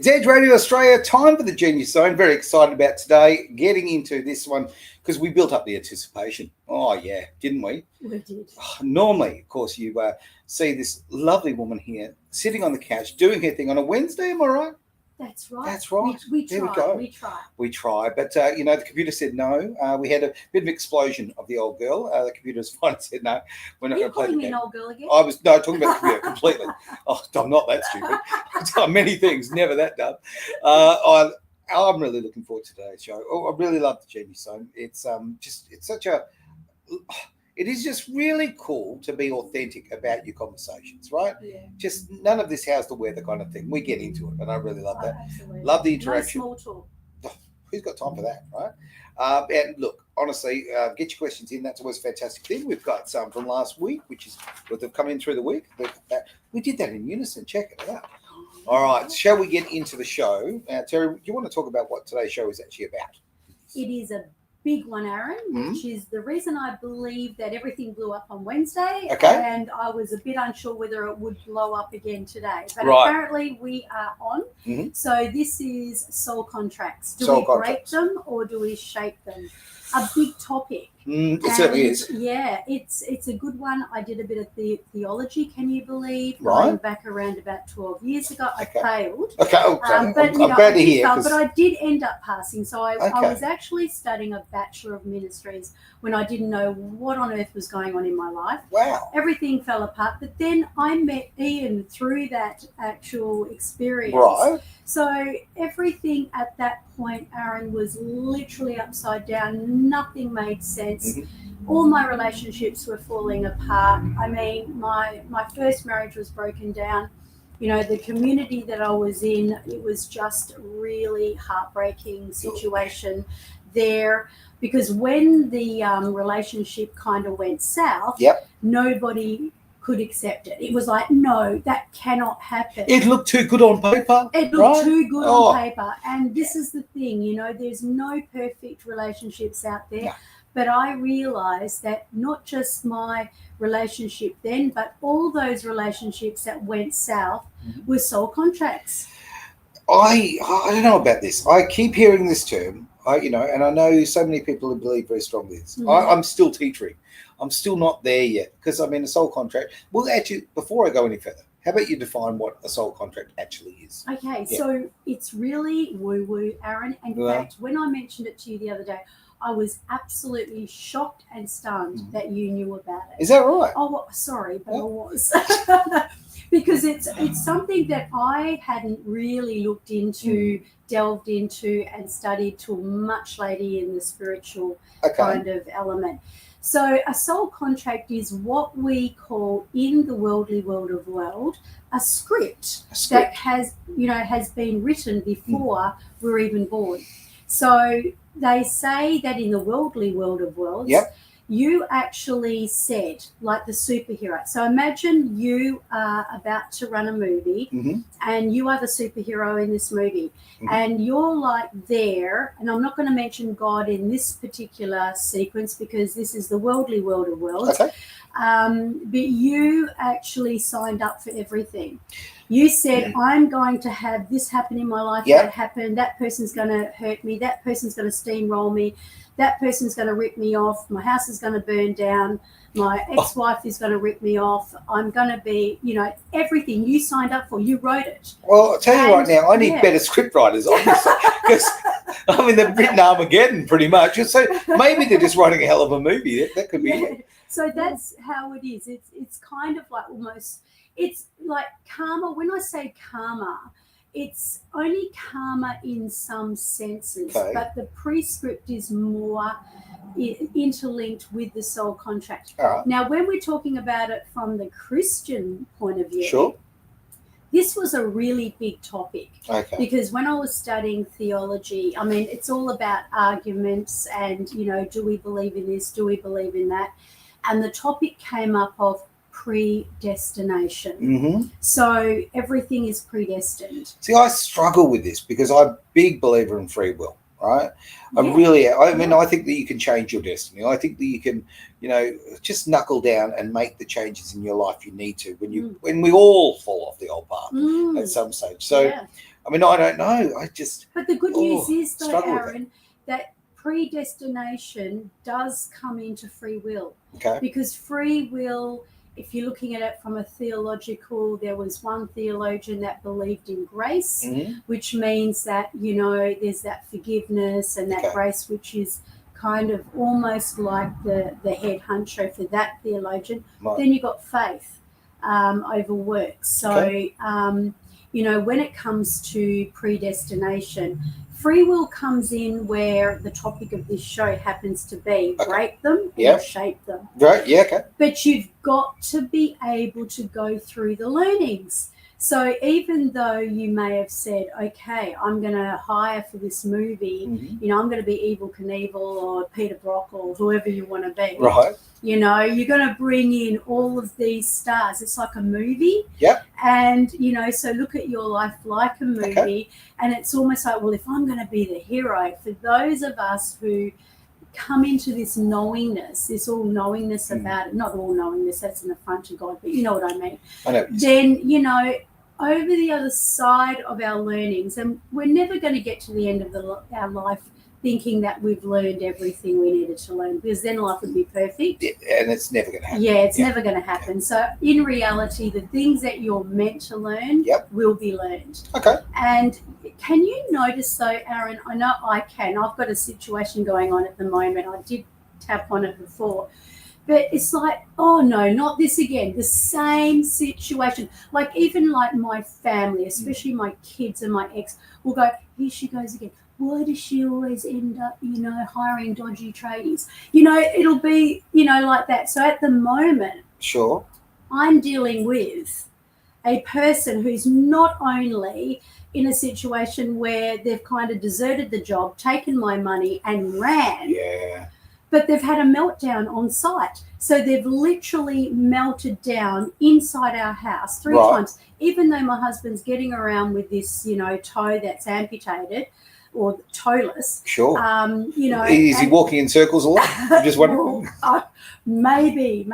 It's Edge Radio Australia, time for the Genius Zone. Very excited about today, getting into this one because we built up the anticipation. Oh, yeah, didn't we? We did. Normally, of course, you see this lovely woman here sitting on the couch doing her thing on a Wednesday, am I right? That's right. That's right. We There try. we go. We try, but the computer said no. We had a bit of explosion of the old girl. The computer's finally said no. We're not Are going you to play calling the me an game. old girl again? I was talking about the computer completely. Oh, I'm not that stupid. I've done many things, never that dumb. I'm really looking forward to today's show. Oh, I really love the Genius Zone. It is just really cool to be authentic about your conversations, right? Yeah. Just none of this how's the weather kind of thing. We get into it, and I really love that. Absolutely. Love the interaction. No small talk. Who's got time for that, right? And look, honestly, get your questions in. That's always a fantastic thing. We've got some from last week, which is what they've come in through the week. We did that in unison. Check it out. All right, shall we get into the show? Terry, do you want to talk about what today's show is actually about? It is a big one, Aaron, which is the reason I believe that everything blew up on Wednesday. Okay. And I was a bit unsure whether it would blow up again today. But Right. apparently we are on. Mm-hmm. So this is soul contracts. Do Soul we contracts. break them or do we shape them? A big topic. It certainly is. Yeah, it's a good one. I did a bit of theology, can you believe? Right. Going back around about 12 years ago. I failed. Okay, But I'm glad to hear. But I did end up passing. So I Okay. was actually studying a Bachelor of Ministries when I didn't know what on earth was going on in my life. Wow. Everything fell apart. But then I met Ian through that actual experience. Right. So everything at that point, Aaron, was literally upside down. Nothing made sense. All my relationships were falling apart. I mean, my first marriage was broken down. You know, the community that I was in, it was just really heartbreaking situation there. Because when the relationship kind of went south, nobody could accept it. It was like, no, that cannot happen. It looked too good on paper. It looked too good on paper. And this is the thing, you know, there's no perfect relationships out there. No. But I realized that not just my relationship then, but all those relationships that went south were soul contracts. I don't know about this. I keep hearing this term, and I know so many people who believe very strongly in this. I'm still teetering. I'm still not there yet because I mean a soul contract. Well, actually, before I go any further, how about you define what a soul contract actually is? Okay, so it's really woo-woo, Aaron. In fact, when I mentioned it to you the other day, I was absolutely shocked and stunned that you knew about it. Is that right? Oh, well, sorry, but I was. Because it's something that I hadn't really looked into, delved into, and studied till much later in the spiritual kind of element. So a soul contract is what we call in the worldly world of world a script that has been written before we're even born. So they say that in the worldly world of worlds, you actually said, like the superhero. So imagine you are about to run a movie and you are the superhero in this movie and you're like there, and I'm not going to mention God in this particular sequence because this is the worldly world of worlds, but you actually signed up for everything. You said, I'm going to have this happen in my life, that happen, that person's going to hurt me, that person's going to steamroll me, that person's going to rip me off, my house is going to burn down, my ex-wife is going to rip me off, I'm going to be, everything you signed up for, you wrote it. Well, I'll tell you right now, I need better script writers, obviously, because, I mean, they've written Armageddon pretty much, so maybe they're just writing a hell of a movie. That could be it. So that's how it is. It's kind of like almost, it's like karma. When I say karma, it's only karma in some senses, but the prescript is more interlinked with the soul contract. Now, when we're talking about it from the Christian point of view, this was a really big topic because when I was studying theology, I mean, it's all about arguments and, do we believe in this? Do we believe in that? And the topic came up of predestination. So everything is predestined. See, I struggle with this because I'm a big believer in free will, right? I think that you can change your destiny. I think that you can, just knuckle down and make the changes in your life you need to when we all fall off the old path at some stage. So I mean, I don't know. I just But the good news is, though, struggle with Aaron, that predestination does come into free will. okay. Because free will, if you're looking at it from a theological, there was one theologian that believed in grace, Mhm. which means that, you know, there's that forgiveness and that Okay. grace, which is kind of almost like the head honcho for that theologian. Right. Then you've got faith over works. So, Okay. you know, when it comes to predestination, free will comes in where the topic of this show happens to be Okay. break them Yeah. or shape them. Right. Yeah. Okay. But you've got to be able to go through the learnings. So even though you may have said, okay, I'm going to hire for this movie, Mhm. you know, I'm going to be Evel Knievel or Peter Brock or whoever you want to be. Right. You know, you're going to bring in all of these stars. It's like a movie. Yep. And, you know, so look at your life like a movie. Okay. And it's almost like, well, if I'm going to be the hero, for those of us who come into this knowingness, this all knowingness about it, not all knowingness, that's an affront to God, but you know what I mean. I know. What you're saying. Then, you know, over the other side of our learnings, and we're never going to get to the end of our life thinking that we've learned everything we needed to learn, because then life would be perfect. Yeah, and it's never going to happen. Yeah, it's Yeah. never going to happen. So in reality, the things that you're meant to learn Yep. will be learned. Okay. And can you notice though, Aaron, I know I can, I've got a situation going on at the moment. I did tap on it before. But it's like, oh no, not this again. The same situation. Like even like my family, especially my kids and my ex, will go, here she goes again. Why does she always end up, you know, hiring dodgy tradies? You know, it'll be, you know, like that. So at the moment, Sure. I'm dealing with a person who's not only in a situation where they've kind of deserted the job, taken my money and ran, Yeah. but they've had a meltdown on site. So they've literally melted down inside our house 3 Right. times, even though my husband's getting around with this, you know, toe that's amputated or toeless. Sure. You know, Is he and- walking in circles a lot? I'm just wondering. Well, maybe.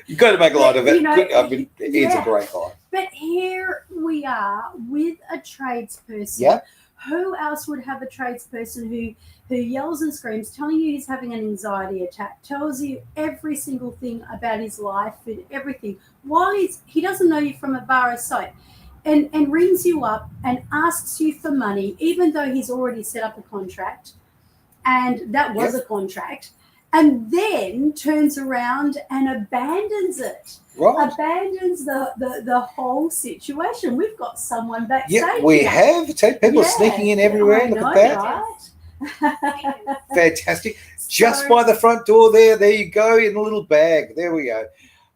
You've got to make a lot of it. You know, Good. I mean, Ian's yeah. a great guy. But here we are with a tradesperson. Yeah. Who else would have a tradesperson who yells and screams, telling you he's having an anxiety attack, tells you every single thing about his life and everything, while he doesn't know you from a bar of soap, and rings you up and asks you for money, even though he's already set up a contract, and that was a contract, and then turns around and abandons it. Right. Abandons the whole situation. We've got someone backstage. Yeah, we here. have. People are Yeah, sneaking in everywhere. I Look know, at that. right? Fantastic. Just So- by the front door there. There you go, in a little bag. There we go.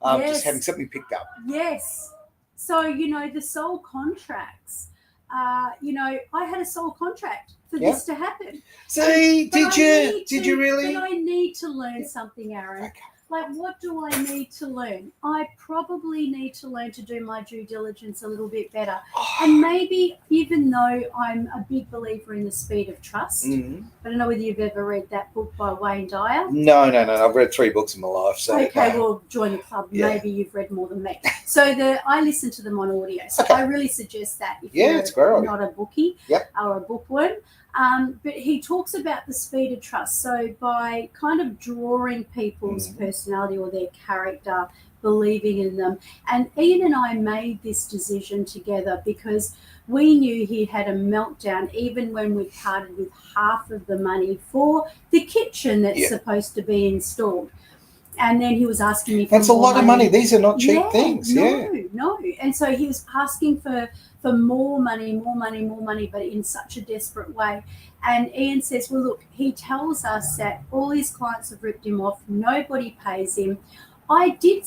Yes. Just having something picked up. Yes. So, you know, the sole contracts, you know, I had a sole contract for Yeah. this to happen. See, But did I you? need Did to- you really? But I need to learn something, Aaron. Okay. Like, what do I need to learn? I probably need to learn to do my due diligence a little bit better. And maybe, even though I'm a big believer in the speed of trust, Mhm. I don't know whether you've ever read that book by Wayne Dyer. No. I've read 3 books in my life. So Okay, well, join the club. Yeah. Maybe you've read more than me. So I listen to them on audio. So Okay. I really suggest that if Yeah, you're it's a great idea. not a bookie Yep. or a bookworm. But he talks about the speed of trust. So by kind of drawing people's Mhm. personality or their character, believing in them. And Ian and I made this decision together because we knew he had a meltdown even when we parted with half of the money for the kitchen that's Yeah. supposed to be installed. And then he was asking me for that's a more lot of money. These are not cheap things. Yeah. No. And so he was asking for more money, but in such a desperate way. And Ian says, well, look, he tells us that all his clients have ripped him off. Nobody pays him. I did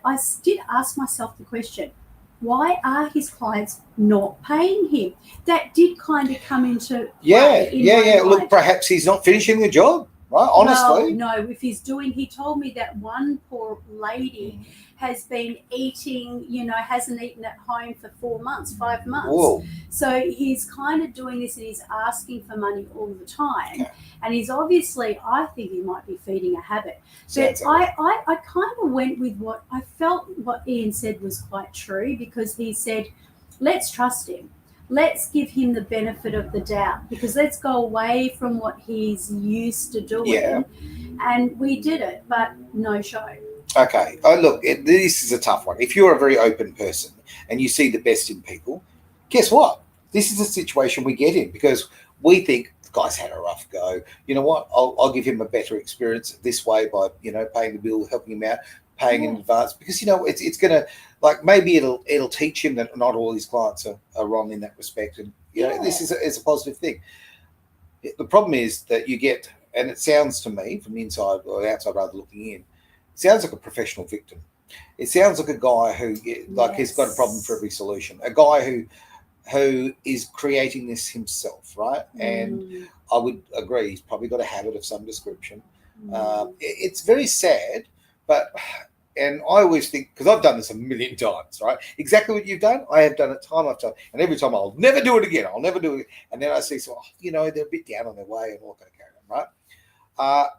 ask myself the question, why are his clients not paying him? That did kind of come into Yeah. play in my Look, mind. perhaps he's not finishing the job. Right. Honestly. Well, no, if he's doing, he told me that one poor lady has been eating, you know, hasn't eaten at home for 4 months, 5 months. Whoa. So he's kind of doing this and he's asking for money all the time. Okay. And he's obviously, I think he might be feeding a habit. But Sounds like I kind of went with what I felt what Ian said was quite true, because he said, let's trust him. let's give him the benefit of the doubt, because let's go away from what he's used to doing. Yeah. And we did it, but no show. Okay. Oh, look, this is a tough one. If you're a very open person and you see the best in people, guess what? This is a situation we get in because we think the guy's had a rough go. You know what? I'll give him a better experience this way by, paying the bill, helping him out, paying in advance, because, it's going to, like, maybe it'll teach him that not all his clients are wrong in that respect. And, this is a positive thing. The problem is that you get, and it sounds to me from the inside or outside rather looking in, it sounds like a professional victim. It sounds like a guy who he's got a problem for every solution. A guy who is creating this himself, right? And I would agree, he's probably got a habit of some description. It's very sad, and I always think, because I've done this a million times, right? Exactly what you've done, I have done it time after time. And every time I'll never do it again. I'll never do it. And then I see, they're a bit down on their way and all that kind of carry on, right?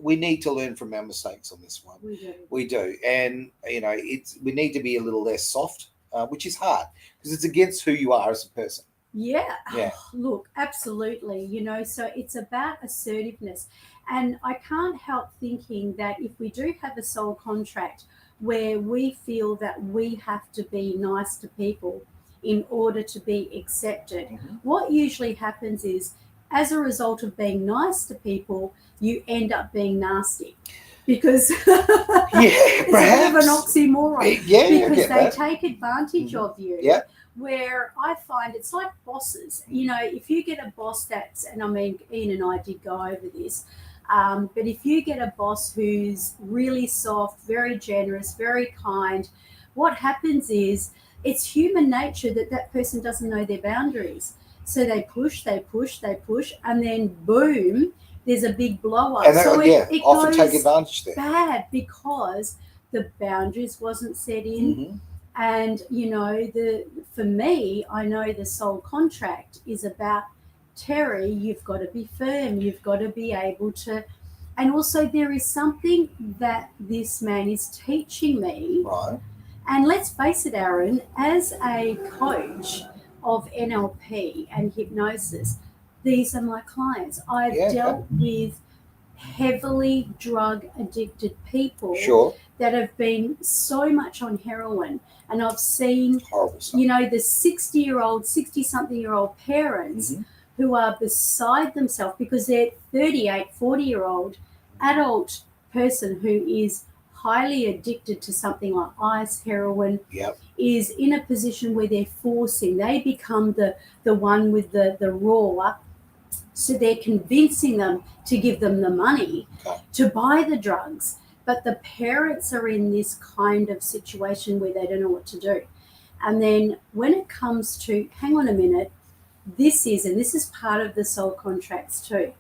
We need to learn from our mistakes on this one. We do. And, we need to be a little less soft, which is hard because it's against who you are as a person. Yeah. Look, absolutely. So it's about assertiveness. And I can't help thinking that if we do have a soul contract where we feel that we have to be nice to people in order to be accepted, what usually happens is, as a result of being nice to people, you end up being nasty. Because it's perhaps. a bit of an oxymoron. Because they take advantage of you. Yeah. Where I find it's like bosses. If you get a boss and I mean, Ian and I did go over this, but if you get a boss who's really soft, very generous, very kind, what happens is it's human nature that person doesn't know their boundaries. So they push, and then boom, there's a big blow up. And it often goes take advantage there. Bad because the boundaries wasn't set in. And, for me, I know the soul contract is about, Terry, you've got to be firm. You've got to be able to. And also there is something that this man is teaching me. Right. And let's face it, Aaron, as a coach of NLP and hypnosis, these are my clients. I've dealt with heavily drug addicted people that have been so much on heroin, and I've seen the 60-something-year-old parents who are beside themselves because their 40-year-old adult person who is highly addicted to something like ice, heroin, is in a position where they become the one with the raw. So they're convincing them to give them the money to buy the drugs. But the parents are in this kind of situation where they don't know what to do. And then when it comes to, hang on a minute, this is part of the soul contracts too.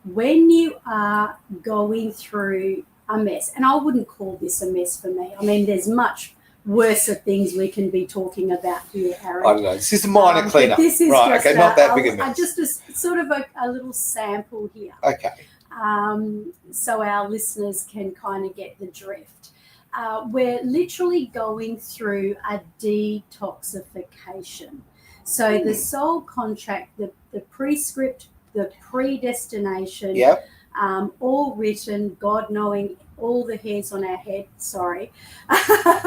When you are going through a mess, and I wouldn't call this a mess for me. I mean, there's much worse things we can be talking about here, Aaron. I don't know. This is a minor cleanup. This is not that big a mess. Just sort of a little sample here. Okay. So our listeners can kind of get the drift. We're literally going through a detoxification. So the soul contract, the prescript, the predestination, all written, God knowing all the hairs on our head. Sorry.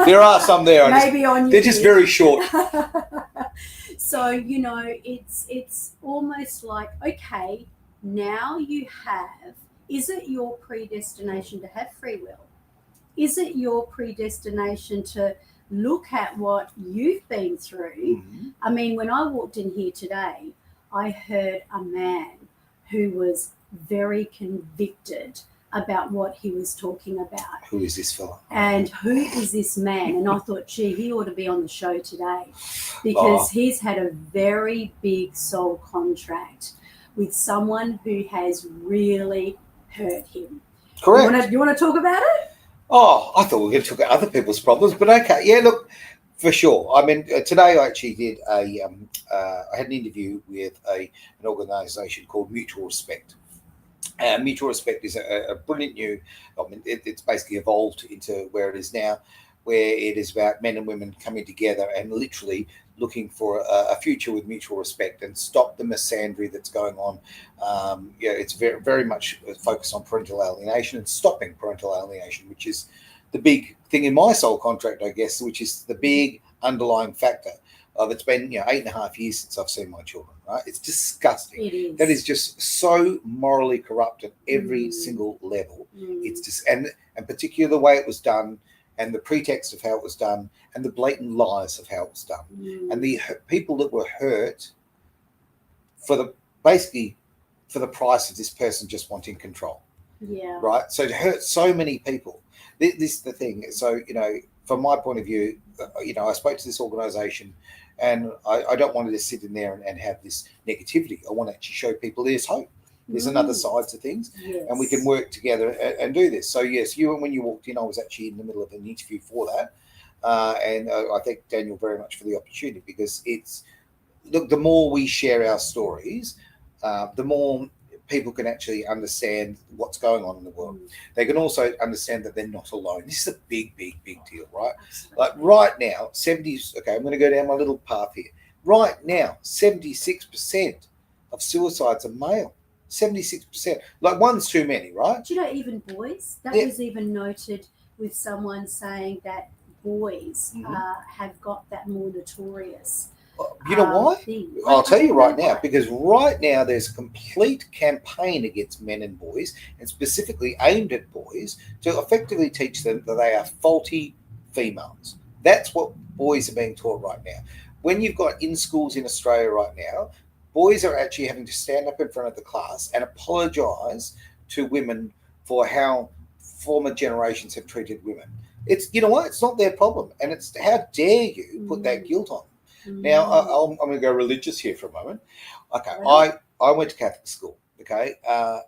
There are some there. Maybe on your They're just very short. So, it's almost like, okay, now you have, is it your predestination to have free will? Is it your predestination to look at what you've been through? I mean, when I walked in here today, I heard a man who was very convicted about what he was talking about. Who is this fella? And who is this man? And I thought, gee, he ought to be on the show today because he's had a very big soul contract with someone who has really hurt him. Correct. You want to talk about it? Oh, I thought we were going to talk about other people's problems, but okay. Yeah, look, for sure. I mean, today I actually did I had an interview with an organisation called Mutual Respect. Mutual Respect is a brilliant new, it's basically evolved into where it is now, where it is about men and women coming together and literally looking for a future with mutual respect and stop the misandry that's going on. It's very, very much focused on parental alienation and stopping parental alienation, which is the big thing in my soul contract, I guess, which is the big underlying factor of it's been 8.5 years since I've seen my children, right? It's disgusting. It is. That is just so morally corrupt at every single level. It's just and particularly the way it was done, and the pretext of how it was done, and the blatant lies of how it was done, and the people that were hurt for the price of this person just wanting control. Yeah. Right. So it hurt so many people. This is the thing. So from my point of view, I spoke to this organisation, and I don't want to just sit in there and have this negativity. I want to actually show people there's hope. There's another side to things, and we can work together and do this. So yes, when you walked in, I was actually in the middle of an interview for that, and I thank Daniel very much for the opportunity, because the more we share our stories, the more people can actually understand what's going on in the world. They can also understand that they're not alone. This is a big, big, big deal, right? Absolutely. Like right now, I'm going to go down my little path here. Right now, 76% of suicides are male. 76%. Like one's too many, right? Do you know, even boys? That was even noted with someone saying that boys have got that more notorious. You know why? I'll tell you right now, because right now there's a complete campaign against men and boys, and specifically aimed at boys, to effectively teach them that they are faulty females. That's what boys are being taught right now. When you've got in schools in Australia right now, boys are actually having to stand up in front of the class and apologise to women for how former generations have treated women. It's, you know what? It's not their problem, and it's how dare you put that guilt on them. Now, I'm going to go religious here for a moment. Okay, well, I went to Catholic school, okay,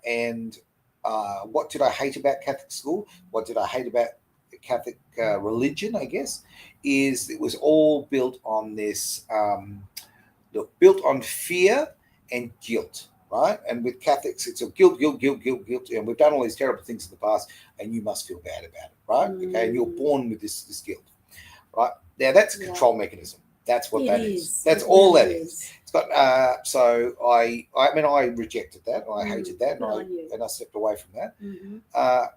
and what did I hate about Catholic school? What did I hate about Catholic religion, I guess, is it was all built on this, built on fear and guilt, right? And with Catholics, it's a guilt, and we've done all these terrible things in the past, and you must feel bad about it, right? Okay, and you're born with this guilt, right? Now, that's a control mechanism. That's what that is. That's all that is. It's got. So I rejected that. I hated that, and I stepped away from that.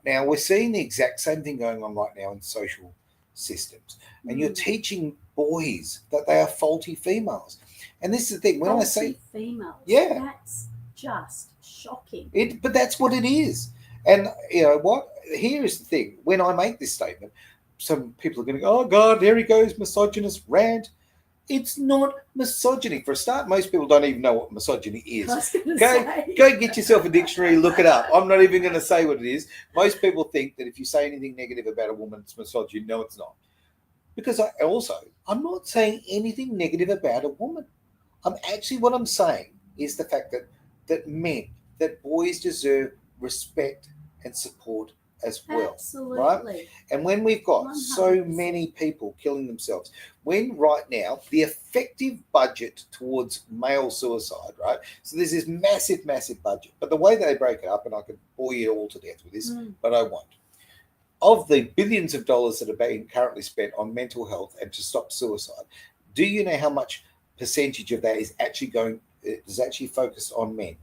Now we're seeing the exact same thing going on right now in social systems, and you're teaching boys that they are faulty females. And this is the thing. When I say females, that's just shocking. But that's what it is. And you know what? Here is the thing. When I make this statement, some people are going to go, "Oh God, there he goes, misogynist rant." It's not misogyny. For a start, most people don't even know what misogyny is. Go get yourself a dictionary, look it up. I'm not even going to say what it is. Most people think that if you say anything negative about a woman, it's misogyny. No, it's not. Because I'm not saying anything negative about a woman. What I'm saying is the fact that boys deserve respect and support as well. Absolutely. Right? And when we've got 100%. So many people killing themselves, when right now the effective budget towards male suicide, right? So there's this massive, massive budget, but the way they break it up, and I could bore you all to death with this, but I won't. Of the billions of dollars that are being currently spent on mental health and to stop suicide, do you know how much percentage of that is actually focused on men?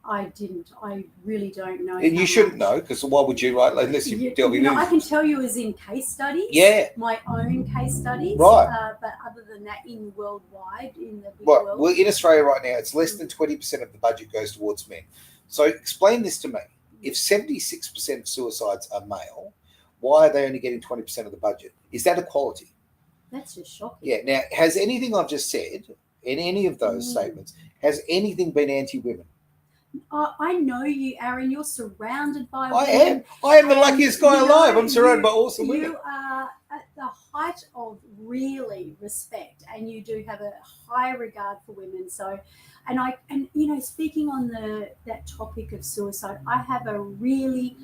I didn't. I really don't know. And you shouldn't know, because why would you, right? Unless you delve into it. I can tell you as in case studies. Yeah. My own case studies. Right. But other than that, in worldwide, in the big world. Well, in Australia right now, it's less than 20% of the budget goes towards men. So explain this to me. If 76% of suicides are male, why are they only getting 20% of the budget? Is that equality? That's just shocking. Yeah. Now, has anything I've just said, in any of those statements, has anything been anti-women? I know you, Aaron. You're surrounded by women. I am the luckiest guy alive. I'm surrounded by awesome women. You are at the height of really respect, and you do have a high regard for women. So, and speaking on that topic of suicide, I have a really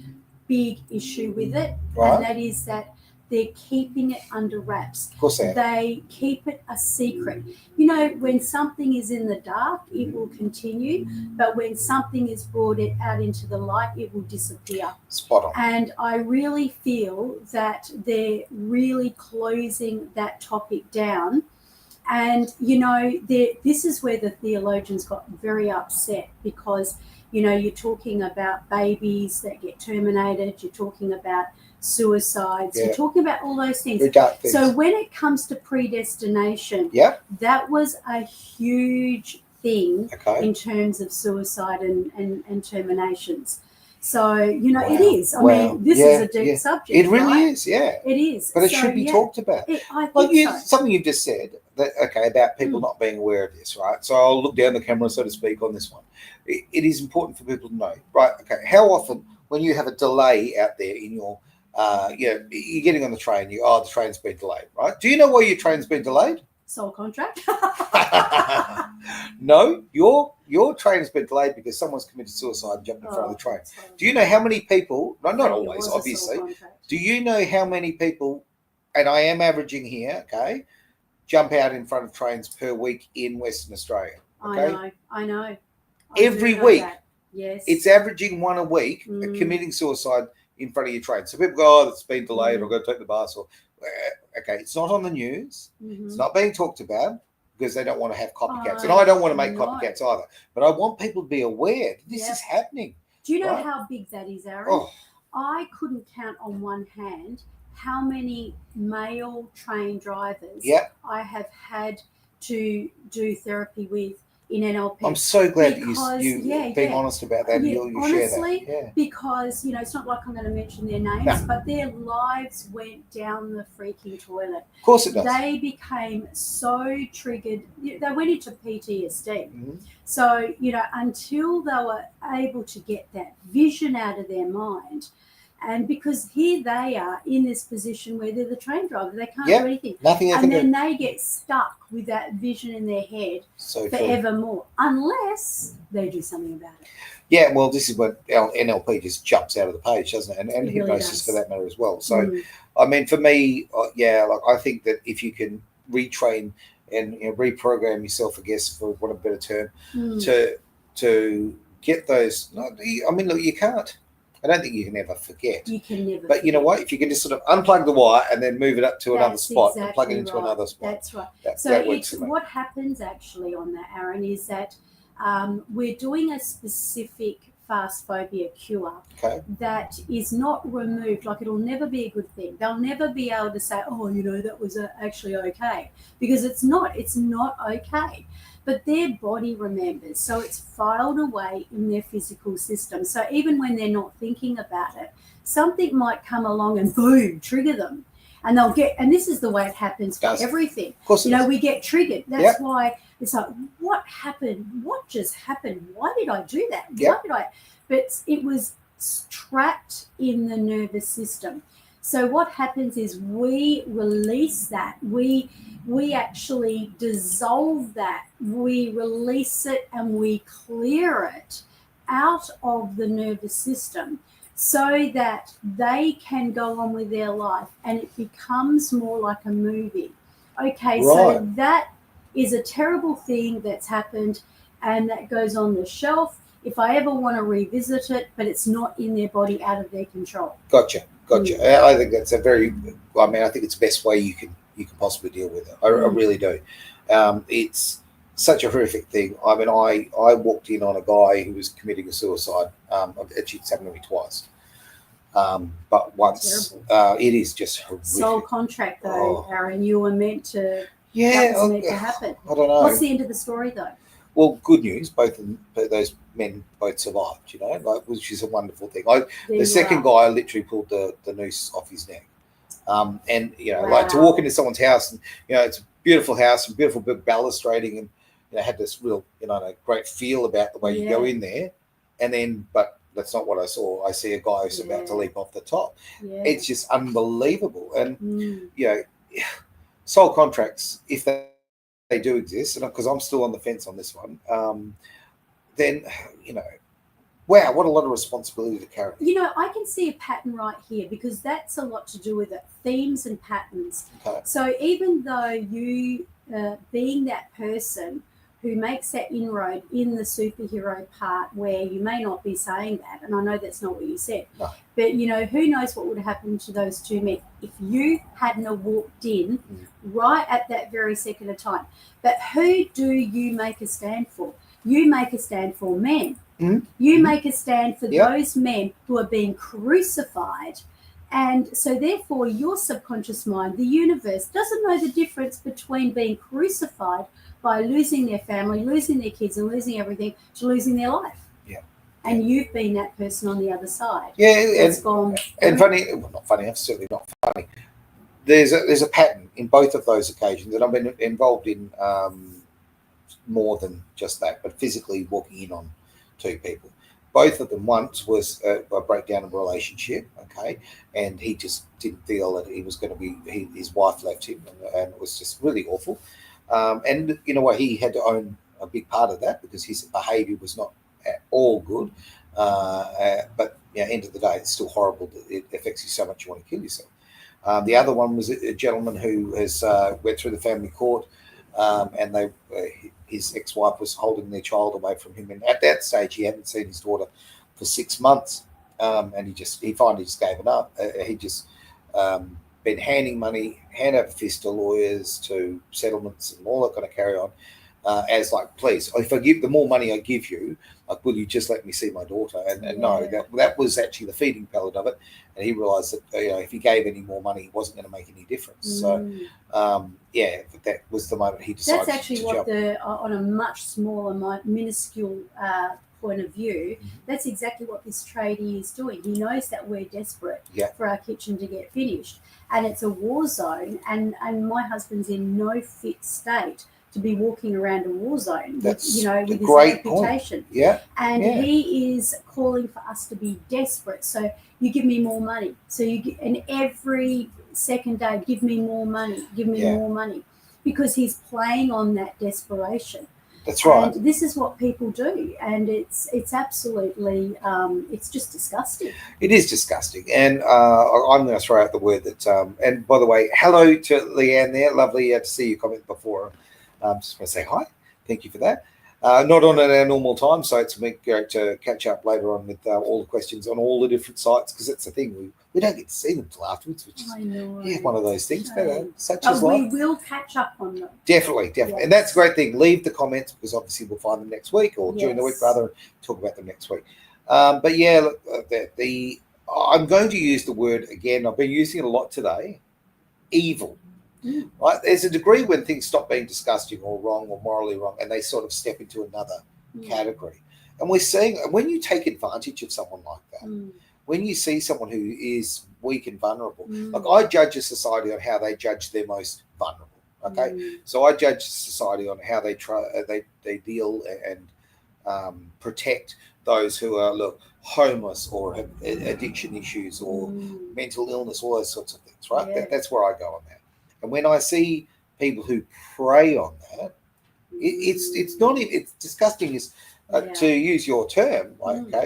big issue with it, and that is that they're keeping it under wraps. Of course they keep it a secret. You know, when something is in the dark, it will continue, but when something is brought out into the light, it will disappear. Spot on. And I really feel that they're really closing that topic down, And, this is where the theologians got very upset because, you're talking about babies that get terminated, you're talking about suicides, Yeah. you're talking about all those things. Very dark things. So when it comes to predestination, Yeah. that was a huge thing Okay. in terms of suicide and terminations. So, it Wow. is. I Wow. mean, this is a deep subject. It really right? is, yeah. It is. But it So, should be talked about. I think Like so. something you've just said that about people not being aware of this, right? So I'll look down the camera, so to speak, on this one. It is important for people to know, right? Okay, how often when you have a delay out there in your, you're getting on the train, the train's been delayed, right? Do you know why your train's been delayed? Soul contract. No, your train's been delayed because someone's committed suicide and jumped in front of the train. Do you know how many people? No, not always, obviously. Do you know how many people? And I am averaging here, okay, jump out in front of trains per week in Western Australia. Okay? I know. Every week. That. Yes. It's averaging one a week committing suicide in front of your train. So people go, it's been delayed, or go take the bus. Or okay, it's not on the news. It's not being talked about because they don't want to have copycats. And I don't want to make copycats either. But I want people to be aware that this is happening. Do you know how big that is, Aaron? Oh. I couldn't count on one hand how many male train drivers I have had to do therapy with in NLP. I'm so glad that you being honest about that. You honestly, share that. Because it's not like I'm going to mention their names, but their lives went down the freaking toilet. Of course it does. They became so triggered. They went into PTSD. So until they were able to get that vision out of their mind. And because here they are in this position where they're the train driver, they can't do anything. Nothing and then they get stuck with that vision in their head forevermore, unless they do something about it. Yeah, well, this is what NLP just jumps out of the page, doesn't it? And hypnosis for that matter as well. So, I mean, for me, I think that if you can retrain and reprogram yourself, I guess, for want of a better term, to get those. I mean, look, you can't. I don't think you can ever forget. You can never. But you know what? If you can just sort of unplug the wire and then move it up to another spot and plug it into another spot. That's right. That works for me. What happens actually on that, Aaron, is that we're doing a specific fast phobia cure that is not removed. Like, it'll never be a good thing. They'll never be able to say, oh, that was actually okay, because it's not okay. But their body remembers, so it's filed away in their physical system. So even when they're not thinking about it, something might come along and boom, trigger them. And they'll get, and this is the way it happens for everything. Of course we get triggered. That's why it's like, what happened? What just happened? Why did I do that? Why did I? But it was trapped in the nervous system. So what happens is we release that. We actually dissolve that. We release it and we clear it out of the nervous system so that they can go on with their life and it becomes more like a movie. Okay, so that is a terrible thing that's happened and that goes on the shelf if I ever want to revisit it, but it's not in their body, out of their control. Gotcha. I think that's I think it's the best way you can possibly deal with it. I really do. It's such a horrific thing. I mean, I walked in on a guy who was committing a suicide. Actually, it's happened to me twice. But once, it is just horrific. Soul contract, though, Aaron. You were meant to. That was meant to happen. I don't know. What's the end of the story, though? Well, good news. Both those men survived. Which is a wonderful thing. The second guy, I literally pulled the noose off his neck. And like to walk into someone's house, and it's a beautiful house and beautiful balustrading, and had this real great feel about the way you go in there, and then but that's not what I saw. I see a guy who's about to leap off the top. It's just unbelievable. And soul contracts, if they do exist, and because I'm still on the fence on this one, then wow, what a lot of responsibility to carry. I can see a pattern right here because that's a lot to do with it, themes and patterns. Okay. So even though you, being that person, who makes that inroad in the superhero part where you may not be saying that, and I know that's not what you said, No. but who knows what would have happened to those two men if you hadn't have walked in right at that very second of time. But who do you make a stand for? You make a stand for men. You make a stand for those men who are being crucified. And so therefore your subconscious mind, the universe, doesn't know the difference between being crucified by losing their family, losing their kids, and losing everything, to losing their life. Yeah. And you've been that person on the other side. Yeah, That's gone. and funny, well, not funny, that's certainly not funny. There's a pattern in both of those occasions, and I've been involved in more than just that, but physically walking in on two people. Both of them once was a breakdown of a relationship, okay, and he just didn't feel that he was going to be. His wife left him, and it was just really awful. And you know what? He had to own a big part of that because his behaviour was not at all good. But end of the day, it's still horrible. It affects you so much you want to kill yourself. The other one was a gentleman who has went through the family court, and his ex-wife was holding their child away from him, and at that stage he hadn't seen his daughter for 6 months, and he finally just gave it up. He just been handing money hand over fist to lawyers, to settlements, and all that kind of carry on, as like, please, if I give the more money I give you, like, will you just let me see my daughter? And no, that was actually the feeding pellet of it. And he realised that if he gave any more money, it wasn't going to make any difference. So that was the moment he decided. That's actually to what jump. on a much smaller, minuscule point of view, that's exactly what this tradie is doing. He knows that we're desperate for our kitchen to get finished, and it's a war zone. And my husband's in no fit state to be walking around a war zone. That's with his great reputation. Point. And he is calling for us to be desperate. So you give me more money. So and every second day, give me more money, give me more money, because he's playing on that desperation. That's right. And this is what people do, and it's absolutely it's just disgusting. It is disgusting, and I'm going to throw out the word that. And by the way, hello to Leanne there. Lovely to see your comment before. Just want to say hi. Thank you for that. Not on at our normal time, so it's great to catch up later on with all the questions on all the different sites, because that's the thing, we don't get to see them till afterwards, which is one of those things. But such as life. We will catch up on them. Definitely, and that's a great thing. Leave the comments, because obviously we'll find them next week, or during the week rather. Talk about them next week. But yeah, look, I'm going to use the word again. I've been using it a lot today. Evil. Right, there's a degree when things stop being disgusting or wrong or morally wrong, and they sort of step into another category. And we're seeing, when you take advantage of someone like that, when you see someone who is weak and vulnerable, like, I judge a society on how they judge their most vulnerable. Okay, so I judge society on how they deal and protect those who are homeless or have addiction issues or mental illness, all those sorts of things. Right, that's where I go on that. And when I see people who prey on that, it's disgusting. To use your term,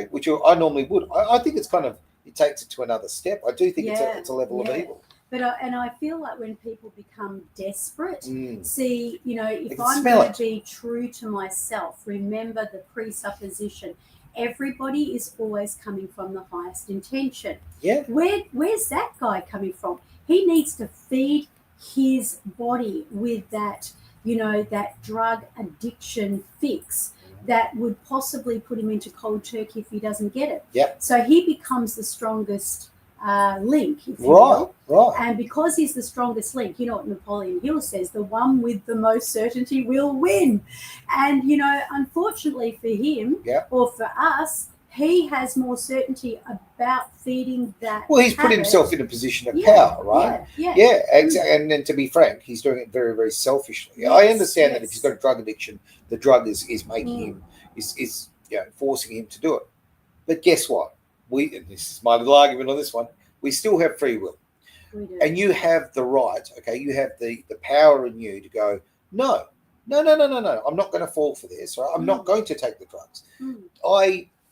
which I normally would. I think it's kind of, it takes it to another step. I do think it's a level of evil. But I feel like when people become desperate, see, if I'm smell going to be true to myself, remember the presupposition. Everybody is always coming from the highest intention. Yeah. Where's that guy coming from? He needs to feed his body with that, that drug addiction fix that would possibly put him into cold turkey if he doesn't get it. Yep. So he becomes the strongest link, if you will. Right. And because he's the strongest link, you know what Napoleon Hill says, the one with the most certainty will win. And, unfortunately for him or for us, he has more certainty about feeding that. Well, he's put himself in a position of power, right? Yeah, exactly. And to be frank, he's doing it very, very selfishly. I understand that if he's got a drug addiction, the drug is making him, is forcing him to do it. But guess what? And this is my little argument on this one, we still have free will. We do. And you have the right, you have the power in you to go, no, I'm not going to fall for this, right? I'm not going to take the drugs.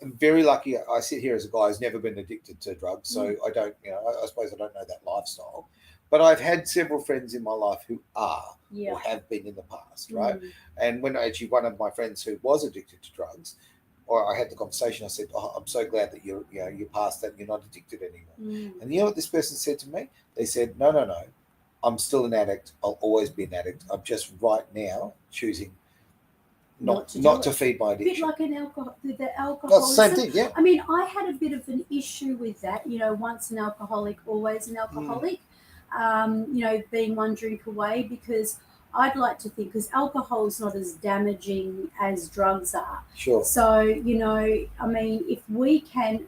I'm very lucky. I sit here as a guy who's never been addicted to drugs, so I don't, I suppose I don't know that lifestyle. But I've had several friends in my life who are Yeah. or have been in the past, right? Mm. And when actually one of my friends who was addicted to drugs, or I had the conversation, I said, "Oh, I'm so glad that you're past that. And you're not addicted anymore." Mm. And you know what this person said to me? They said, "No, no, no. I'm still an addict. I'll always be an addict. I'm just right now choosing not to feed my A bit addiction." like an alcohol, the That's the alcoholism. same thing, yeah. I mean, I had a bit of an issue with that. Once an alcoholic, always an Mm. alcoholic. Being one drink away, because I'd like to think, because alcohol is not as damaging as drugs are. Sure. So, I mean, if we can,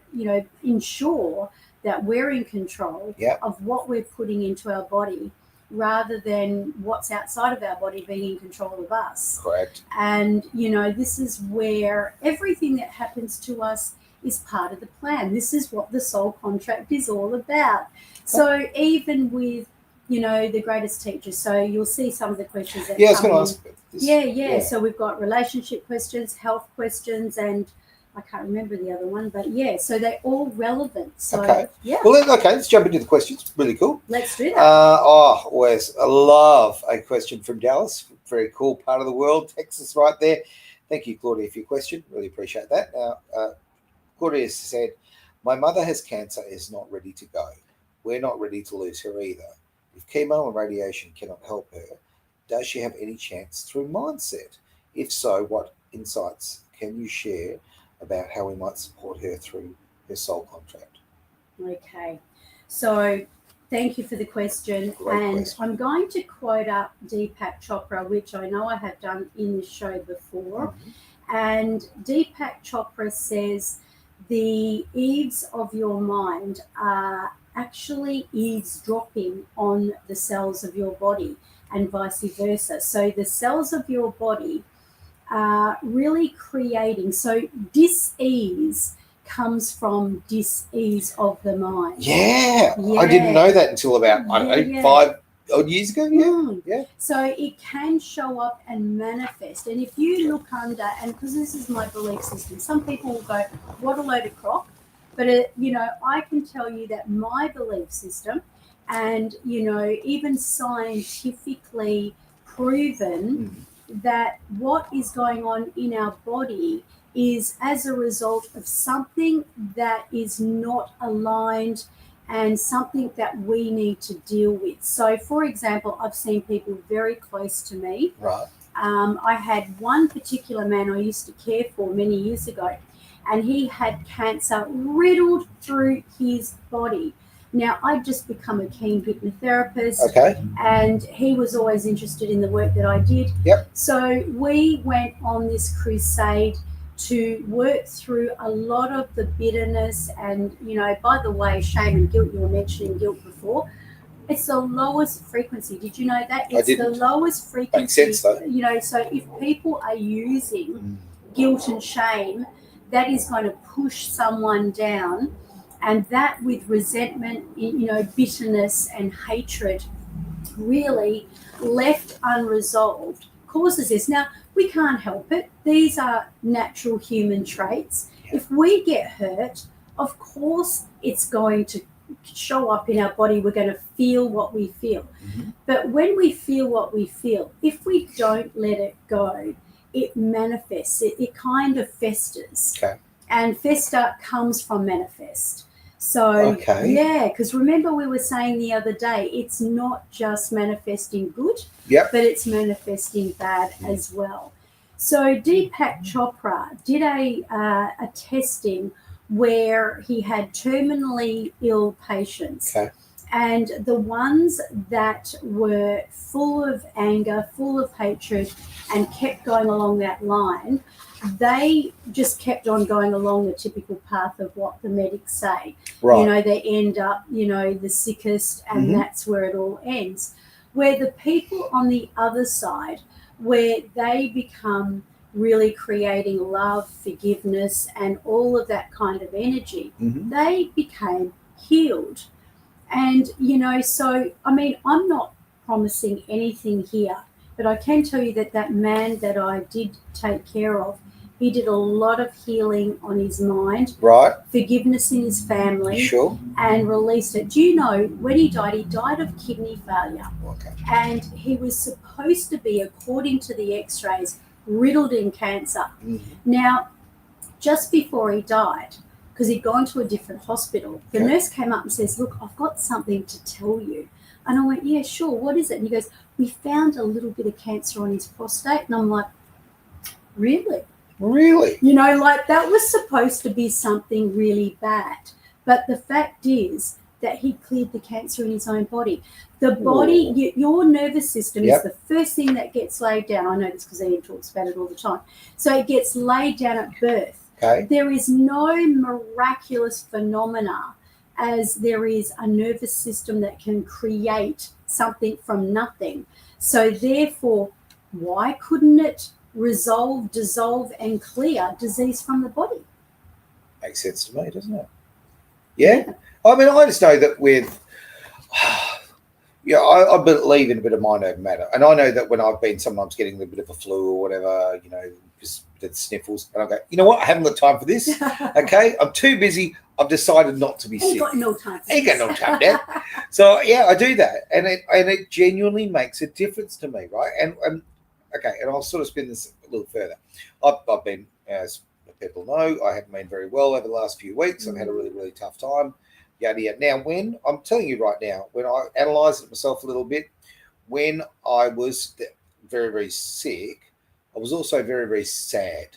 ensure that we're in control Yeah. of what we're putting into our body, rather than what's outside of our body being in control of us. Correct. And, this is where everything that happens to us is part of the plan. This is what the soul contract is all about. So even with, the greatest teachers, so you'll see some of the questions that Yeah, I was come going to in. ask about this. Yeah. So we've got relationship questions, health questions, and I can't remember the other one, but yeah, so they're all relevant. So Okay. yeah, Well, let's jump into the questions. Really cool. let's do that. Wes, I love a question from Dallas. Very cool part of the world, Texas, right there. Thank you, Claudia, for your question. Really appreciate that. Now, Claudia said, "My mother has cancer, is not ready to go. We're not ready to lose her either. If chemo and radiation cannot help her, does she have any chance through mindset? If so, what insights can you share about how we might support her through her soul contract?" Okay, so thank you for the question. Great and question. I'm going to quote up Deepak Chopra, which I know I have done in the show before. Mhm. And Deepak Chopra says, the eaves of your mind are actually eavesdropping on the cells of your body, and vice versa. So the cells of your body are really creating. So dis-ease comes from dis-ease of the mind. Yeah, Yeah. I didn't know that until about, I don't know, Yeah. 5 odd years ago. Yeah. Mm. Yeah. So it can show up and manifest. And if you look under, and because this is my belief system, some people will go, "What a load of crock." But, I can tell you that my belief system, and, even scientifically proven, that what is going on in our body is as a result of something that is not aligned and something that we need to deal with. So, for example, I've seen people very close to me. Right. I had one particular man I used to care for many years ago, and he had cancer riddled through his body. Now, I'd just become a keen hypnotherapist, Okay. and he was always interested in the work that I did. Yep. So we went on this crusade to work through a lot of the bitterness. And, by the way, shame and guilt, you were mentioning guilt before. It's the lowest frequency. Did you know that? It's the lowest frequency. Makes sense, though. So if people are using guilt and shame, that is going to push someone down. And that, with resentment, bitterness and hatred, really left unresolved, causes this. Now, we can't help it. These are natural human traits. If we get hurt, of course it's going to show up in our body. We're going to feel what we feel. Mm-hmm. But when we feel what we feel, if we don't let it go, it manifests. It kind of festers. Okay. And fester comes from manifest. So, yeah, because remember we were saying the other day, it's not just manifesting good, but it's manifesting bad as well. So Deepak Chopra did a testing where he had terminally ill patients. Okay. And the ones that were full of anger, full of hatred, and kept going along that line, they just kept on going along the typical path of what the medics say. Right. They end up, the sickest, and that's where it all ends. Where the people on the other side, where they become really creating love, forgiveness, and all of that kind of energy, they became healed. And, so, I mean, I'm not promising anything here, but I can tell you that man that I did take care of, He did a lot of healing on his mind, Right. forgiveness in his family, Sure. and released it. Do you know when he died of kidney failure, Okay. and he was supposed to be, according to the x-rays, riddled in cancer. Now, just before he died, because he'd gone to a different hospital, the nurse came up and says, look, I've got something to tell you. And I went, yeah, sure, what is it? And he goes, we found a little bit of cancer on his prostate. And I'm like, really? Really? You know, like that was supposed to be something really bad. But the fact is that he cleared the cancer in his own body. The body, your nervous system is the first thing that gets laid down. I know this because Ian talks about it all the time. So it gets laid down at birth. Okay. There is no miraculous phenomena as there is a nervous system that can create something from nothing. So therefore, why couldn't it resolve, dissolve, and clear disease from the body? Makes sense to me, doesn't it? Yeah. I mean, I just know that with, I believe in a bit of mind over matter. And I know that when I've been sometimes getting a bit of a flu or whatever, you know, just the sniffles, and I go, you know what? I haven't got time for this. Okay. I'm too busy. I've decided not to be sick. Ain't got no time. Ain't got no time, Dad. So yeah, I do that, and it genuinely makes a difference to me, right? And okay, and I'll sort of spin this a little further. I've been, as people know, I haven't been very well over the last few weeks. I've had a really, really tough time. Yada yada. Now, when I'm telling you right now, when I analyse it myself a little bit, when I was very, very sick, I was also very, very sad.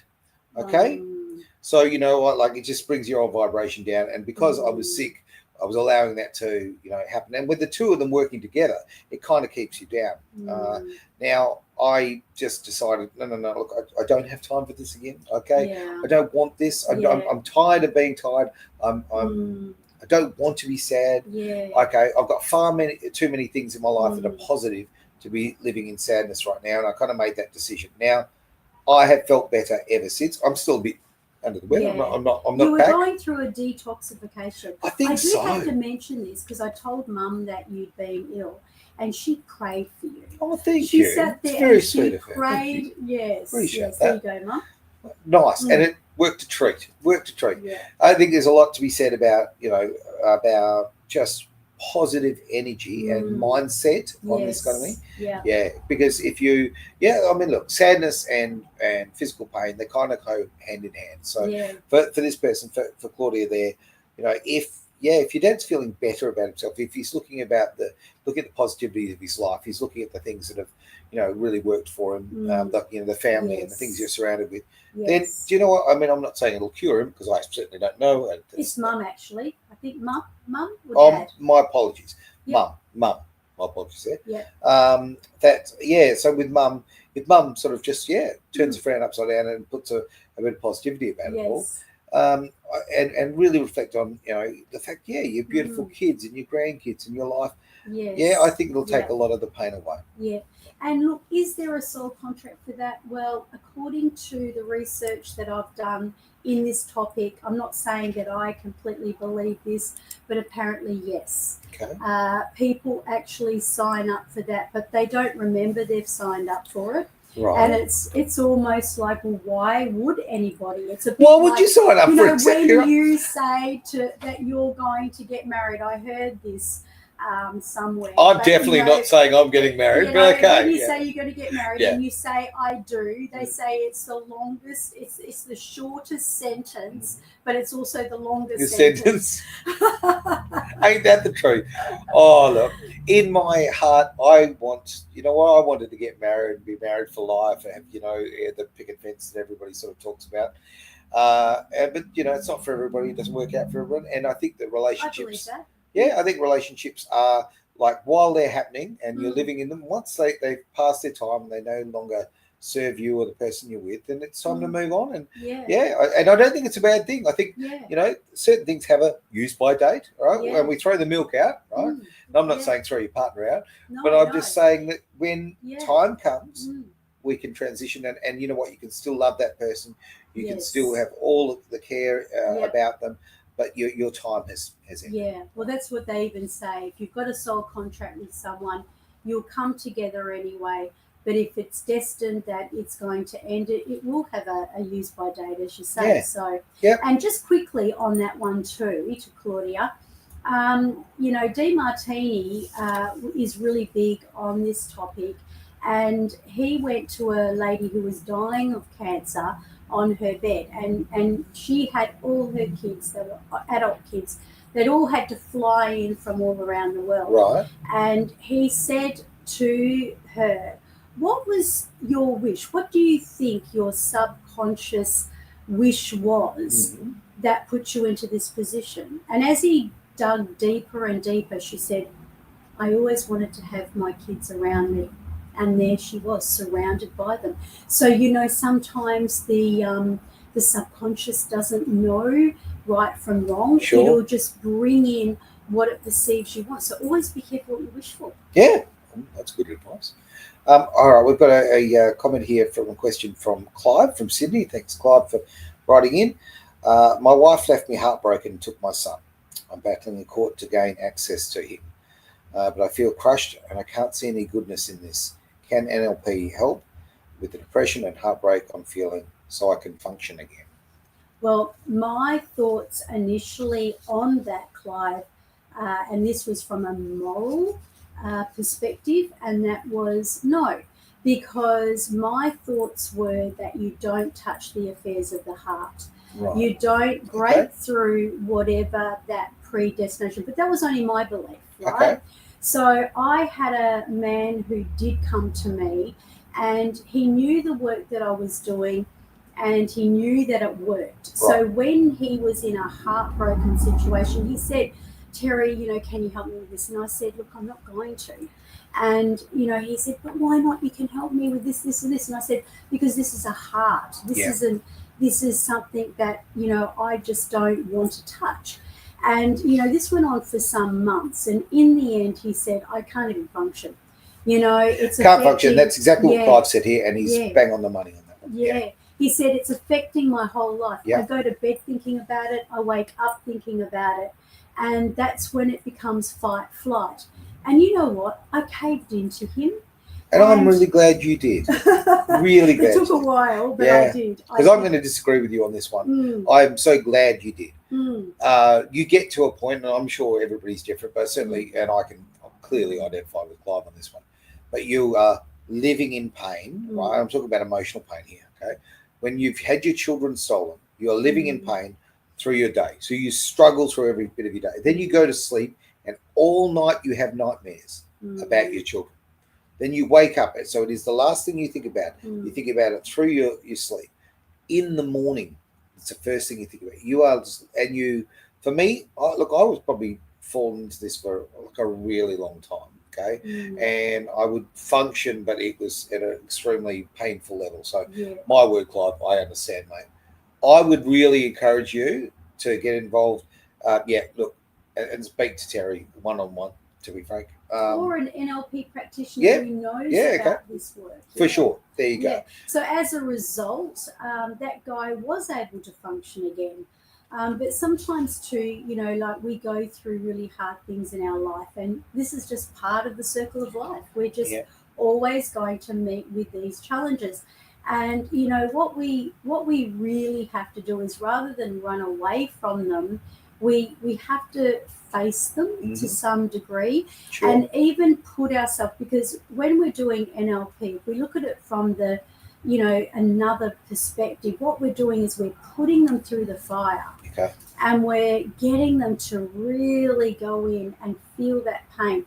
Okay. So, you know, like it just brings your own vibration down. And because I was sick, I was allowing that to, you know, happen. And with the two of them working together, it kind of keeps you down. Now, I just decided, no, look, I don't have time for this again. Okay. Yeah. I don't want this. I'm tired of being tired. I don't want to be sad. Yeah. Okay. I've got too many things in my life that are positive to be living in sadness right now. And I kind of made that decision. Now, I have felt better ever since. I'm still a bit under the weather. Yeah. I'm not You were back. going through a detoxification. I think so. I do have to mention this because I told Mum that you'd been ill, and she prayed for you. Oh, thank she you. Sat there it's very and sweet she of her. Prayed. Yes. Appreciate yes. that. There you go, Mum. Nice, and it worked a treat. Yeah. I think there's a lot to be said about, you know, about just positive energy and mindset on this kind of thing. Yeah, because if you, I mean, look, sadness and physical pain, they kind of go hand in hand. So for this person, for Claudia there, you know, if your dad's feeling better about himself, if he's looking at the positivity of his life, he's looking at the things that have, you know, really worked for him, the family and the things you're surrounded with, then do you know what? I mean, I'm not saying it'll cure him because I certainly don't know. It's Mum, actually. I think Mum or Dad? My apologies. Mum. My apologies there. So with Mum, if Mum sort of just, turns the frown upside down and puts a bit of positivity about it all, and really reflect on, you know, the fact, your beautiful kids and your grandkids and your life. I think it'll take a lot of the pain away. And look, is there a soul contract for that? Well, according to the research that I've done in this topic, I'm not saying that I completely believe this, but apparently yes. Okay. People actually sign up for that, but they don't remember they've signed up for it. Right. And it's almost like, well, why would anybody? It's a bit why would you sign up for it? When you say that you're going to get married, I heard this somewhere. I'm definitely not saying I'm getting married, but okay. When you say you're going to get married and you say I do, they say it's the longest, it's the shortest sentence, but it's also the longest sentence. Ain't that the truth? Oh, look, in my heart, I wanted to get married and be married for life and have, you know, the picket fence that everybody sort of talks about. But, you know, it's not for everybody. It doesn't work out for everyone. And I think that relationships... I think relationships are like, while they're happening and you're living in them, once they've passed their time and they no longer serve you or the person you're with, then it's time to move on. And and I don't think it's a bad thing. I think, you know, certain things have a use by date, right? When we throw the milk out, right? And I'm not saying throw your partner out, but I'm just saying that when time comes, we can transition and you know what, you can still love that person. You can still have all of the care about them. But your time has ended. Yeah, well, that's what they even say. If you've got a soul contract with someone, you'll come together anyway. But if it's destined that it's going to end, it will have a use by date, as you say. Yeah. So, Yep. And just quickly on that one too, to Claudia, DeMartini is really big on this topic, and he went to a lady who was dying of cancer on her bed, and she had all her kids, that were adult kids, that all had to fly in from all around the world. Right. And he said to her, what was your wish? What do you think your subconscious wish was that put you into this position? And as he dug deeper and deeper, she said, I always wanted to have my kids around me. And there she was, surrounded by them. So, sometimes the subconscious doesn't know right from wrong. Sure. It'll just bring in what it perceives you want. So always be careful what you wish for. Yeah, that's good advice. All right, we've got a comment here from a question from Clive from Sydney. Thanks, Clive, for writing in. My wife left me heartbroken and took my son. I'm battling in court to gain access to him, but I feel crushed and I can't see any goodness in this. Can NLP help with the depression and heartbreak I'm feeling so I can function again? Well, my thoughts initially on that, Clive, and this was from a moral perspective, and that was no, because my thoughts were that you don't touch the affairs of the heart. Right. You don't break through whatever that predestination, but that was only my belief, right? Okay. So I had a man who did come to me, and he knew the work that I was doing, and he knew that it worked. Right. So when he was in a heartbroken situation, he said, Terry, can you help me with this? And I said, look, I'm not going to. And, he said, but why not? You can help me with this, this, and this. And I said, because this is a heart. This is something that, I just don't want to touch. And, this went on for some months. And in the end, he said, I can't even function. It's can't function. That's exactly what Clive said here. And he's bang on the money on that one. Yeah. He said, it's affecting my whole life. Yeah. I go to bed thinking about it. I wake up thinking about it. And that's when it becomes fight, flight. And you know what? I caved into him. And I'm really glad you did. Really glad. It took a while, but I did. Because I'm going to disagree with you on this one. I'm so glad you did. You get to a point, and I'm sure everybody's different, but certainly, and I can clearly identify with Clive on this one, but you are living in pain, right? I'm talking about emotional pain here, okay? When you've had your children stolen, you're living in pain through your day. So you struggle through every bit of your day. Then you go to sleep, and all night you have nightmares about your children. Then you wake up, so it is the last thing you think about. You think about it through your sleep. In the morning, it's the first thing you think about. You are, for me, I was probably falling into this for like a really long time, okay? And I would function, but it was at an extremely painful level. So my word, Clive, I understand, mate. I would really encourage you to get involved. And speak to Terry one-on-one, to be frank. Or an NLP practitioner who knows about this work. For sure. There you go. Yeah. So as a result, that guy was able to function again. But sometimes too, like we go through really hard things in our life, and this is just part of the circle of life. We're just always going to meet with these challenges. And, what we really have to do is, rather than run away from them, we have to face them to some degree, and even put ourselves, because when we're doing NLP, if we look at it from the, another perspective, what we're doing is we're putting them through the fire. Okay. And we're getting them to really go in and feel that pain,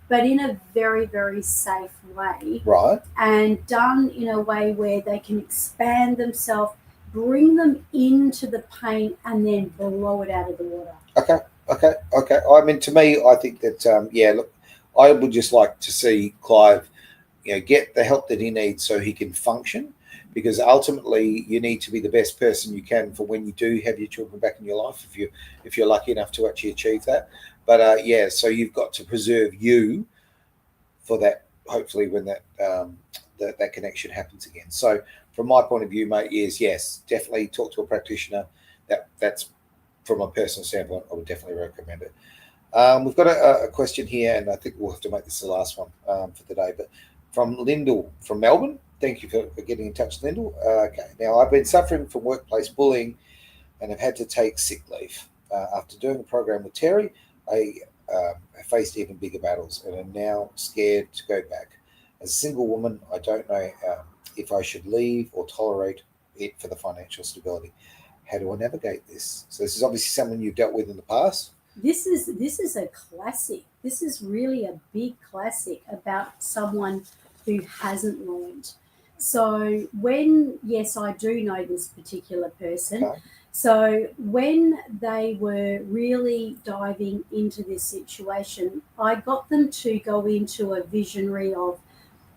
but in a very, very safe way. Right. And done in a way where they can expand themselves, bring them into the pain, and then blow it out of the water. Okay. I mean, to me, I think that, look, I would just like to see Clive, get the help that he needs so he can function, because ultimately you need to be the best person you can for when you do have your children back in your life, if you're lucky enough to actually achieve that. But so you've got to preserve you for that, hopefully when that connection happens again. So from my point of view, mate, yes, definitely talk to a practitioner. That's from a personal standpoint, I would definitely recommend it. We've got a question here, and I think we'll have to make this the last one for the day. But from Lyndall from Melbourne. Thank you for getting in touch, Lyndall. Okay, now I've been suffering from workplace bullying and have had to take sick leave. After doing a program with Terry, I faced even bigger battles and am now scared to go back. As a single woman, I don't know if I should leave or tolerate it for the financial stability. How do I navigate this? So this is obviously something you've dealt with in the past. This is a classic. This is really a big classic about someone who hasn't learned. So yes, I do know this particular person. Okay. So when they were really diving into this situation, I got them to go into a visionary of,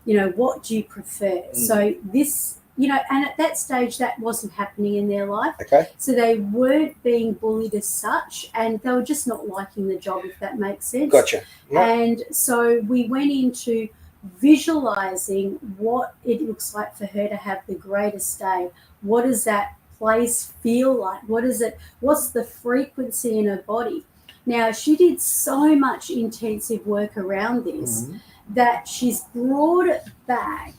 what do you prefer? So this, and at that stage that wasn't happening in their life. Okay. So they weren't being bullied as such, and they were just not liking the job, if that makes sense. Gotcha. Yeah. And so we went into visualizing what it looks like for her to have the greatest day. What does that place feel like? What's the frequency in her body? Now, she did so much intensive work around this that she's brought it back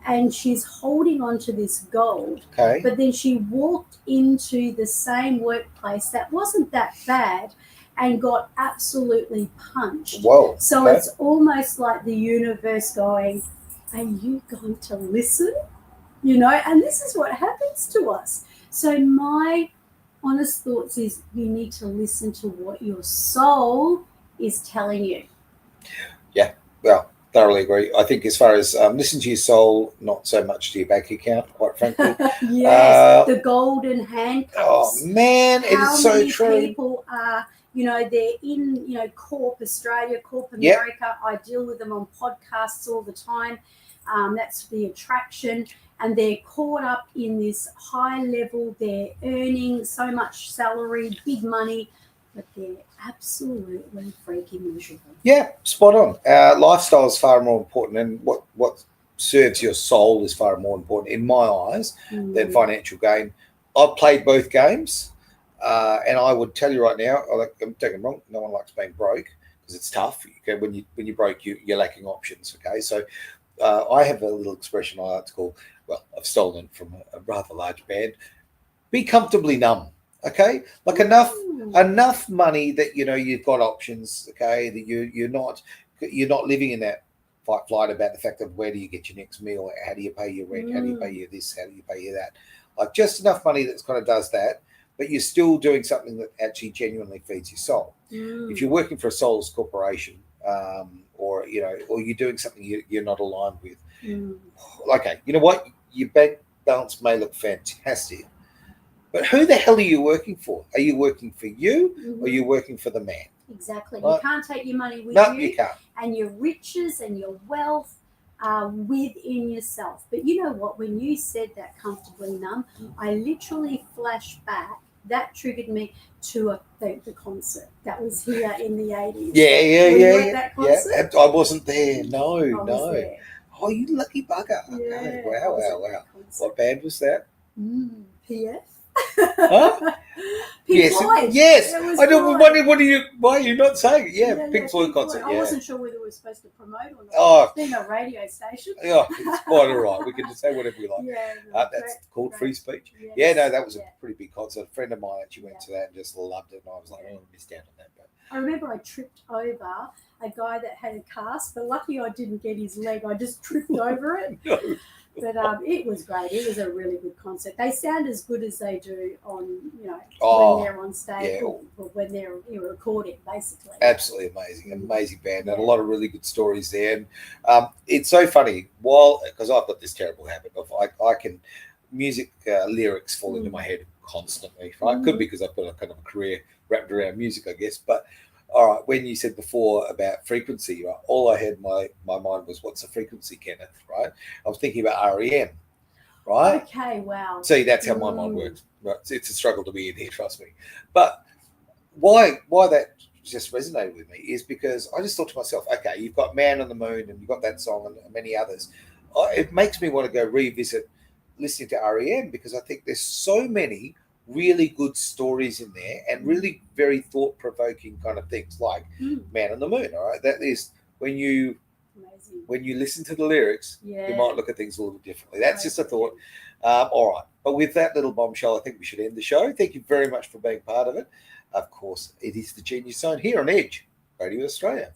and she's holding on to this gold. Okay. But then she walked into the same workplace that wasn't that bad and got absolutely punched. Whoa. So okay. It's almost like the universe going, are you going to listen? And this is what happens to us. So my honest thoughts is you need to listen to what your soul is telling you. Yeah, well, thoroughly agree. I think as far as listen to your soul, not so much to your bank account, quite frankly. Yes, the golden handcuffs. Oh, man, it is so true. How many people are, they're in, Corp Australia, Corp America. I deal with them on podcasts all the time. That's the attraction. And they're caught up in this high level. They're earning so much salary, big money, but they're absolutely freaking miserable. Yeah, spot on. Lifestyle is far more important, and what serves your soul is far more important in my eyes than financial gain. I've played both games, and I would tell you right now, don't get me wrong, no one likes being broke because it's tough. Okay, when you're broke, you're lacking options. Okay, so I have a little expression I like to call. Well, I've stolen it from a rather large band. Be comfortably numb, okay? Like enough money that you've got options, okay? That you're not living in that fight flight about the fact of where do you get your next meal, how do you pay your rent, how do you pay your this, how do you pay your that? Like just enough money that's kind of does that, but you're still doing something that actually genuinely feeds your soul. If you're working for a soulless corporation, or you're doing something you're not aligned with. Okay, you know what? Your bank balance may look fantastic, but who the hell are you working for? Are you working for you or are you working for the man? Exactly. Right? You can't take your money with you. No, you. you can't. And your riches and your wealth are within yourself. But you know what? When you said that comfortably numb, I literally flashed back. That triggered me to the concert that was here in the 80s. Yeah. That concert? I wasn't there. No. There. Oh, you lucky bugger. Yeah, okay. Wow. What band was that? PF. Huh? Pink Floyd. Yes. I don't. Why are you not saying it? Yeah, Pink Floyd concert. I wasn't sure whether we were supposed to promote or not. Oh, it's been a radio station. Yeah, it's quite all right. We can just say whatever we like. That's called free speech. Yes. Yeah, no, that was a pretty big concert. A friend of mine actually went to that and just loved it. And I was like, I missed out on that. But I remember I tripped over a guy that had a cast, but lucky I didn't get his leg. I just tripped over it. No. But it was great. It was a really good concert. They sound as good as they do on, when they're on stage or when they're recording, basically. Absolutely amazing band, and a lot of really good stories there. And it's so funny, because I've got this terrible habit of I can music lyrics fall into my head constantly. Right? Could be because I've got a kind of a career wrapped around music, I guess, but. All right, when you said before about frequency, right, all I had in my mind was, what's the frequency, Kenneth, right? I was thinking about REM, right? Okay, wow. See, that's how my mind works. Right? It's a struggle to be in here, trust me. But why that just resonated with me is because I just thought to myself, okay, you've got Man on the Moon and you've got that song and many others. It makes me want to go revisit listening to REM because I think there's so many really good stories in there and really very thought-provoking kind of things like Man on the Moon. All right, that is when you Amazing. when you listen to the lyrics, Yeah. you might look at things a little differently. That's Right. just a thought. All right. But with that little bombshell, I think we should end the show. Thank you very much for being part of it. Of course, it is the Genius Zone here on Edge Radio Australia.